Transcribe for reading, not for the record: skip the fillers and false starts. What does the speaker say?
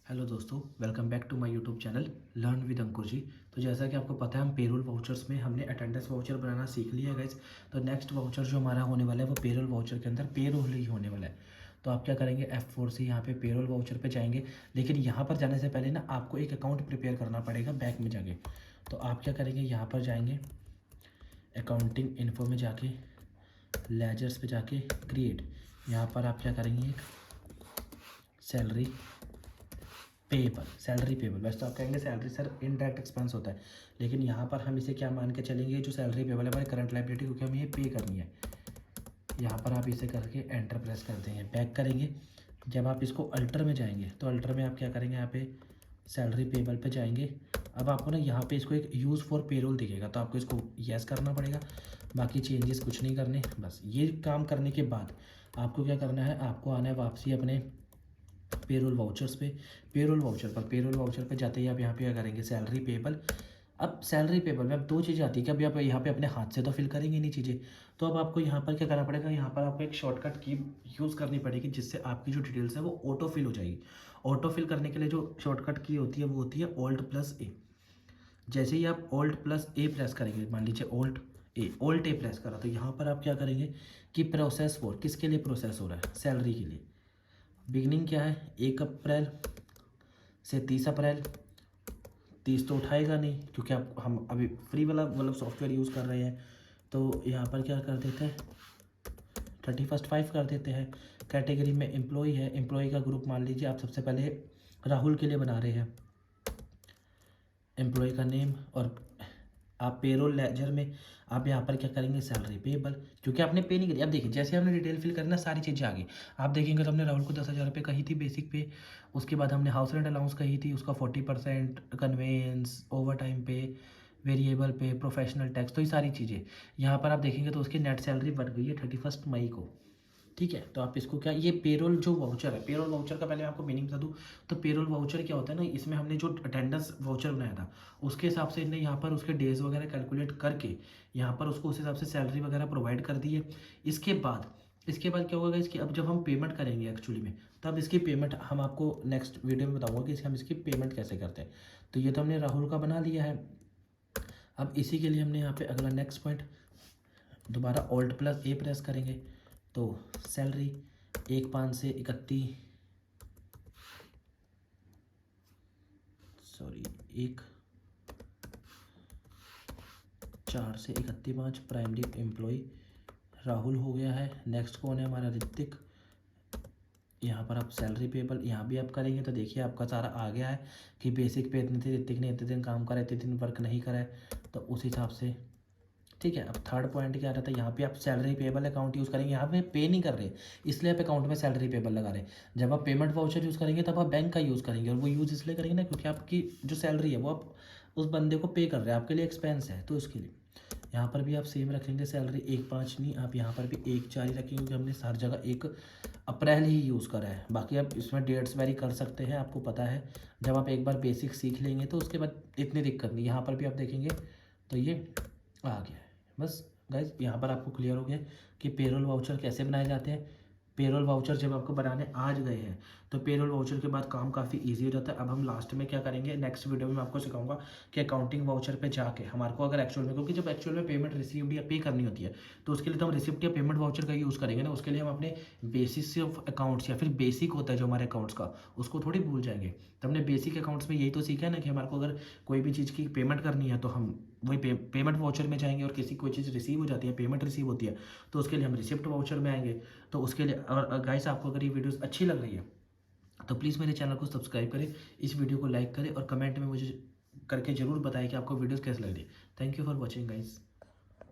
Hello दोस्तों, welcome back to my YouTube channel learn with Ankur ji. तो जैसा कि आपको पता है, हम पेरोल वाउचर्स में हमने अटेंडेंस वाउचर बनाना सीख लिया है गाइस। तो नेक्स्ट वाउचर जो हमारा होने वाला है वो पेरोल वाउचर के अंदर पेरोल ही होने वाला है। तो आप क्या करेंगे, F4 से यहाँ पे पेरोल वाउचर पे जाएंगे। लेकिन यहाँ पर जाने से पहले ना आपको एक अकाउंट प्रिपेयर करना पड़ेगा बैंक में जाके। तो आप क्या करेंगे, यहाँ पर जाएंगे अकाउंटिंग इन्फो में जाके लेजर्स पे जाके क्रिएट। यहाँ पर आप क्या करेंगे, एक सैलरी पेएबल, सैलरी पेएबल। वैसे तो आप कहेंगे सैलरी सर इनडायरेक्ट एक्सपेंस होता है, लेकिन यहाँ पर हम इसे क्या मान के चलेंगे, जो सैलरी पेएबल है हमारी करंट लायबिलिटी, क्योंकि हमें ये पे करनी है। यहाँ पर आप इसे करके एंटर प्रेस कर देंगे, बैक करेंगे। जब आप इसको अल्टर में जाएंगे तो अल्टर में आप क्या करेंगे, यहाँ पे सैलरी पेएबल पे जाएंगे। अब आपको ना यहाँ पे इसको एक यूज़ फॉर पेरोल दिखेगा, तो आपको इसको यस करना पड़ेगा। बाकी चेंजेस कुछ नहीं करने। बस ये काम करने के बाद आपको क्या करना है, आपको आना है वापसी अपने पेरोल वाउचर्स पे। पेरोल वाउचर पे जाते ही आप यहाँ पे क्या करेंगे, सैलरी पेबल। अब सैलरी पेबल में अब दो चीज़ें आती है कि अभी आप यहाँ पे अपने हाथ से तो फिल करेंगे नहीं चीज़ें। तो अब आपको यहाँ पर क्या करना पड़ेगा, यहाँ पर आपको एक शॉर्टकट की यूज़ करनी पड़ेगी, जिससे आपकी जो डिटेल्स है वो ऑटो फिल हो जाएगी। ऑटो फिल करने के लिए जो शॉर्टकट की होती है वो होती है Alt+A। जैसे ही आप Alt+A प्रेस करेंगे, मान लीजिए Alt+A प्रेस करा, तो यहाँ पर आप क्या करेंगे कि प्रोसेस फॉर, किसके लिए प्रोसेस हो रहा है, सैलरी के लिए। बिगनिंग क्या है, 1 अप्रैल से 30 अप्रैल। 30 तो उठाएगा नहीं, क्योंकि आप हम अभी फ्री वाला मतलब सॉफ्टवेयर यूज़ कर रहे हैं। तो यहाँ पर क्या कर देते हैं, 31/5 कर देते हैं। कैटेगरी में एम्प्लॉय है, एम्प्लॉय का ग्रुप मान लीजिए आप सबसे पहले राहुल के लिए बना रहे हैं। एम्प्लॉय का नेम, और आप पेरोल लेजर में आप यहाँ पर क्या करेंगे, सैलरी पेएबल, क्योंकि आपने पे नहीं करी। अब देखिए, जैसे हमने डिटेल फिल करना, सारी चीज़ें आ गई। आप देखेंगे तो हमने राहुल को 10,000 रुपये कही थी बेसिक पे। उसके बाद हमने हाउस रेंट अलाउंस कही थी, उसका 40% कन्वेंस, ओवर टाइम पे, वेरिएबल पे, प्रोफेशनल टैक्स। तो ये सारी चीज़ें यहाँ पर आप देखेंगे तो उसकी नेट सैलरी बढ़ गई है 31 मई को। ठीक है, तो आप इसको क्या, ये पेरोल जो वाउचर है, पेरोल वाउचर का पहले मैं आपको मीनिंग बता दूँ। तो पेरोल वाउचर क्या होता है ना, इसमें हमने जो अटेंडेंस वाउचर बनाया था उसके हिसाब से इन्हें यहाँ पर उसके डेज वगैरह कैलकुलेट करके यहाँ पर उसको उस हिसाब से सैलरी वगैरह प्रोवाइड कर दी है। इसके बाद क्या होगा इसकी, अब जब हम पेमेंट करेंगे एक्चुअली में, तब इसकी पेमेंट हम आपको नेक्स्ट वीडियो में बताऊँगा कि हम इसकी पेमेंट कैसे करते हैं। तो ये तो हमने राहुल का बना लिया है। अब इसी के लिए हमने यहाँ पे अगला नेक्स्ट पॉइंट, दोबारा Alt+A प्रेस करेंगे। तो सैलरी 1/5 से 31, सॉरी 1/4 से 31/5 प्राइमरी एम्प्लॉय राहुल हो गया है। नेक्स्ट कौन है हमारा, ऋतिक। यहाँ पर आप सैलरी पेबल यहाँ भी आप करेंगे तो देखिए आपका सारा आ गया है कि बेसिक पे इतने थे, ऋतिक ने इतने दिन काम करा, इतने दिन वर्क नहीं करा है, तो उस हिसाब से। ठीक है, अब थर्ड पॉइंट क्या रहता है, यहाँ पे आप सैलरी पेबल अकाउंट यूज़ करेंगे। यहाँ पे पे नहीं कर रहे, इसलिए आप अकाउंट में सैलरी पेबल लगा रहे हैं। जब आप पेमेंट वाउचर यूज़ करेंगे तब आप बैंक का यूज़ करेंगे, और वो यूज़ इसलिए करेंगे ना क्योंकि आपकी जो सैलरी है वो आप उस बंदे को पे कर रहे हैं, आपके लिए एक्सपेंस है, तो उसके लिए यहाँ पर भी आप सेम रखेंगे सैलरी। 1/5 नहीं, आप यहाँ पर भी 1/4 ही रखेंगे, क्योंकि हमने हर जगह 1 अप्रैल ही यूज़ करा है। बाकी आप इसमें डेट्स वेरी कर सकते हैं, आपको पता है। जब आप एक बार बेसिक सीख लेंगे तो उसके बाद इतनी दिक्कत नहीं। यहाँ पर भी आप देखेंगे तो ये आ गया है। बस गाइज, यहाँ पर आपको क्लियर हो गया कि पेरोल वाउचर कैसे बनाए जाते हैं। पेरोल वाउचर जब आपको बनाने आज गए हैं तो पेरोल वाउचर के बाद काम काफ़ी इजी हो जाता है। अब हम लास्ट में क्या करेंगे, नेक्स्ट वीडियो में मैं आपको सिखाऊंगा कि अकाउंटिंग वाउचर पे जाके हमारे को अगर एक्चुअल में, क्योंकि जब एक्चुअल में पेमेंट रिसीव्ड या पे करनी होती है तो उसके लिए तो हम रिसिप्ट या पेमेंट वाउचर का यूज़ करेंगे ना। उसके लिए हम अपने बेसिस ऑफ अकाउंट्स या फिर बेसिक होता है जो हमारे अकाउंट्स का, उसको थोड़ी भूल जाएंगे। तो हमने बेसिक अकाउंट्स में यही तो सीखा है ना कि हमारे को अगर कोई भी चीज़ की पेमेंट करनी है तो हम वही पेमेंट वाउचर में जाएंगे, और किसी कोई चीज़ रिसीव हो जाती है, पेमेंट रिसीव होती है, तो उसके लिए हम रिसिप्ट वाउचर में आएंगे। तो उसके लिए, और गाइस आपको अगर ये वीडियोस अच्छी लग रही है तो प्लीज़ मेरे चैनल को सब्सक्राइब करें, इस वीडियो को लाइक करें, और कमेंट में मुझे करके ज़रूर बताएं कि आपको वीडियोस कैसे लग रही है। Thank you for watching guys.